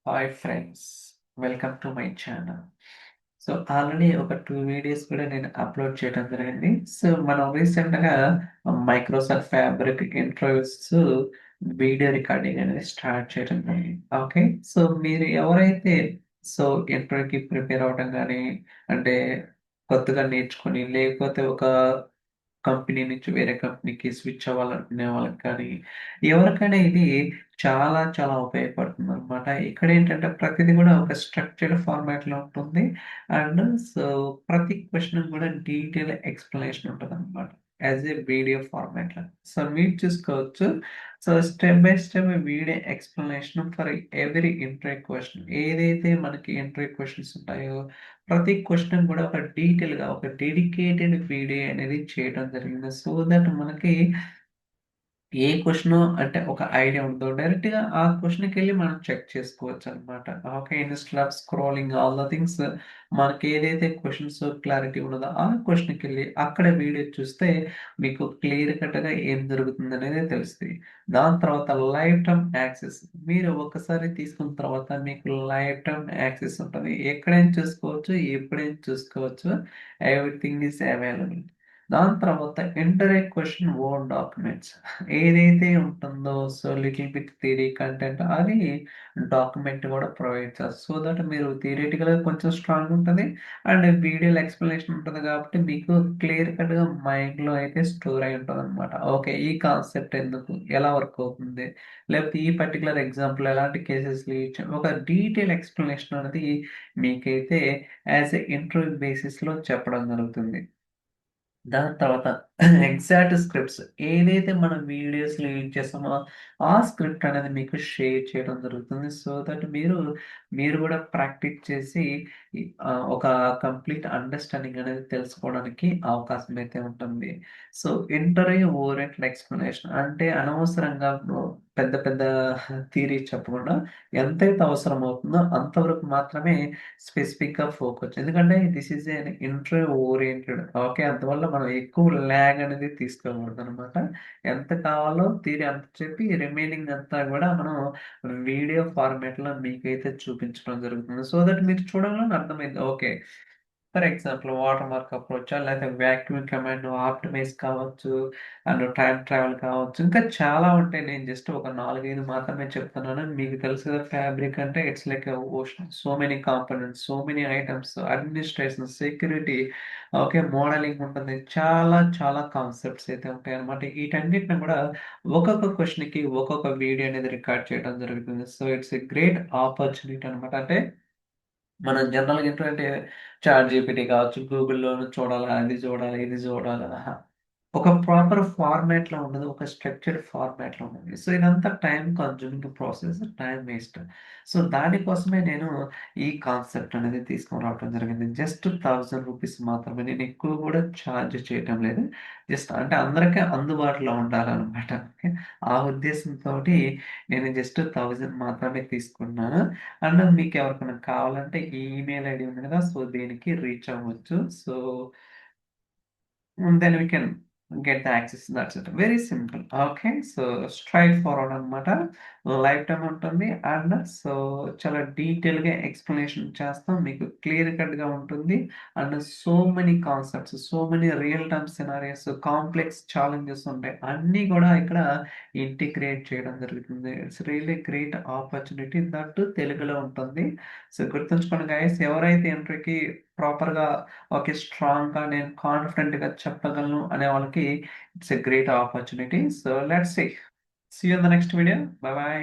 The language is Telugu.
Hi friends, welcome to my channel. So already ఒక 2 వీడియోస్ కూడా నేను అప్లోడ్ చేయడం జరిగింది. సో మనం రీసెంట్‌గా Microsoft fabric interviews video recording అనేది స్టార్ట్ చేయడం జరిగింది. ఓకే. సో మీరు ఎవరైతే ఇంటర్వ్యూకి ప్రిపేర్ అవ్వడం గాని, అంటే కొత్తగా నేర్చుకొని లేకపోతే ఒక కంపెనీ నుంచి వేరే కంపెనీకి స్విచ్ అవ్వాలనుకునే వాళ్ళకి కానీ, ఎవరికైనా ఇది చాలా చాలా ఉపయోగపడుతుందనమాట. ఇక్కడేంటంటే ప్రతిది గూడా ఒక స్ట్రక్చర్డ్ ఫార్మాట్‌లో ఉంటుంది. అండ్ సో ప్రతి క్వెషన్‌కి గూడా డీటెయిల్ ఎక్స్‌ప్లనేషన్ ఉంటదనమాట. యాస్ ఎ వీడియో ఫార్మాట్‌లో. సో మీరు చూసుకోవచ్చు. So step by step video explanation for every interview question. ఏదైతే మనకి ఇంటర్వ్యూ క్వెషన్స్ ఉంటాయో ప్రతి క్వెషన్ కూడా ఒక డీటెయిల్‌గా ఒక డెడికేటెడ్ వీడియో అనేది చేయడం జరిగింది. సో దట్ మనకి ఏ క్వెషనో అంటే ఒక ఐడియా ఉందో డైరెక్ట్‌గా ఆ క్వెషన్‌కెళ్ళి మనం చెక్ చేసుకోవచ్చనమాట. Okay. Instead of scrolling all the things మనకేదైతే క్వెషన్స్ క్లారిటీ ఉన్నదో ఆ క్వెషన్‌కెళ్ళి అక్కడ వీడియో చూస్తే మీకు క్లియర్ కట్‌గా ఏం జరుగుతుందనేది తెలుస్తది. దాని తర్వాత లైఫ్ టైమ్ యాక్సెస్. మీరు ఒక్కసారి తీసుకున్న తర్వాత మీకు లైఫ్ టైమ్ యాక్సెస్ ఉంటది. ఎక్కడైనా చూసుకోవచ్చు, ఎప్పుడైనా చూసుకోవచ్చు. Everything is available. దాని తర్వాత enter a question word documents. ఏదైతే ఉంటుందో లిటిల్ బిట్ థియరీ కంటెంట్ అది డాక్యుమెంట్ కూడా ప్రొవైడ్ చేస్తారు. సో దట్ మీరు థియరిటికల్‌గా కొంచెం స్ట్రాంగ్ ఉంటది. అండ్ వీడియోలో ఎక్స్‌ప్లనేషన్ ఉంటది కాబట్టి మీకు క్లియర్ కట్‌గా మైండ్‌లో అయితే స్టోర్ అయి ఉంటదనమాట. ఓకే. ఈ కాన్సెప్ట్ ఎందుకు? ఎలా వర్క్ అవుతుంది? లేకపోతే ఈ పర్టిక్యులర్ ఎగ్జాంపుల్ ఎలాంటి కేసెస్‌లో ఇచ్చాం. ఒక డీటెయిల్ ఎక్స్‌ప్లనేషన్ అనేది మీకైతే యాస్ ఎ ఇంటర్వ్యూ బేసిస్‌లో చెప్పడం జరుగుతుంది. దాని తర్వాత ఎగ్జాక్ట్ స్క్రిప్ట్స్ ఏదైతే మనం వీడియోస్‌లో యూజ్ చేస్తామో, ఆ స్క్రిప్ట్ అనేది మీకు షేర్ చేయడం జరుగుతుంది. సో దట్ మీరు గూడా ప్రాక్టీస్ చేసి ఒక కంప్లీట్ అండర్‌స్టాండింగ్ అనేది తెలుసుకోవడానికి అవకాశం అయితే ఉంటుంది. సో ఇంటర్వ్యూ ఓరియెంటెడ్ ఎక్స్‌ప్లనేషన్ అంటే అనవసరంగా పెద్ద పెద్ద థియరీస్ చెప్పకుండా ఎంతైతే అవసరం అవుతుందో అంతవరకు మాత్రమే స్పెసిఫిక్‌గా ఫోకస్. ఎందుకంటే this is N interview oriented. Okay. అందువల్ల మనం ఎక్కువ ల్యాగ్ అనేది తీసుకోకూడదనమాట. ఎంత కావాలో థియరీ అంత చెప్పి రిమైనింగ్ అంతా గూడా మనం వీడియో ఫార్మాట్‌లో మీకైతే చూపించడం జరుగుతుంది. సో దట్ మీరు చూడంగానే అర్థమైద్ది. Okay. For example water mark అప్రోచా లేకపోతే వాక్యూమ్ కమాండ్ ఆప్టిమైజ్ కావచ్చు. అండ్ టైమ్ ట్రావెల్ కావచ్చు. ఇంకా చాలా ఉంటాయి. నేను జస్ట్ ఒక 4, 5 మాత్రమే చెప్తున్నాను. మీకు తెలుసు కదా! ఫ్యాబ్రిక్ అంటే it's like a ocean. So many components, so many items, administration, security, okay. Modelling ఉంటుంది. చాలా చాలా కాన్సెప్ట్స్ అయితే ఉంటాయన్నమాట. వీటన్నిటిని కూడా ఒక్కొక్క క్వెషన్‌కి ఒక్కొక్క వీడియో అనేది రికార్డ్ చేయడం జరుగుతుంది. So it's a great opportunity అనమాట. అంటే మనం జనరల్‌గా ఏంటంటే చాట్‌జీపీటీ కావచ్చు, గూగుల్‌లోను చూడాలా, అది చూడాలి, ఇది చూడాలి. అహా! ఒక ప్రాపర్ ఫార్మాట్‌లో ఉండదు. ఒక స్ట్రక్చర్డ్ ఫార్మాట్‌లో ఉంటది. సో ఇదంతా time consuming process. Time waste. So దానికోసమే నేను ఈ కాన్సెప్ట్ అనేది తీసుకొని రావడం జరిగింది. జస్ట్ రూ. 1000 మాత్రమే. నేను ఎక్కువ కూడా చార్జ్ చేయటం లేదు. జస్ట్ అంటే అందరికి అందుబాటులో ఉండాలనమాట. ఓకే. ఆ ఉద్దేశంతోటి నేను జస్ట్ 1000 మాత్రమే తీసుకున్నాను. అండ్ మీకెవరికైనా కావాలంటే ఈ ఈమెయిల్ ఐడీ ఉంది కదా! సో దీనికి రీచ్ అవ్వచ్చు. So then we can get the access. That's it. Very simple. Okay. So straightforward అనమాట. లైఫ్ టైమ్ ఉంటుంది. అండ్ సో చాలా డీటెయిల్‌గా ఎక్స్‌ప్లనేషన్ చేస్తాం. మీకు క్లియర్ కట్‌గా ఉంటుంది. And so many concepts, so many real time scenarios, complex challenges ఉంటాయి. అన్నీ కూడా ఇక్కడ ఇంటిగ్రేట్ చేయడం జరుగుతుంది. It's really great opportunity. That తెలుగులో ఉంటుంది. సో గుర్తుంచుకోండి గైస్, ఎవరైతే ఇంటర్‌వ్యూకి ప్రాపర్‌గా ఓకే. స్ట్రాంగ్‌గా నేను కాన్ఫిడెంట్‌గా చెప్పగలను అనే వాళ్ళకి it's a great opportunity. So let's see. See you in the next video. Bye by.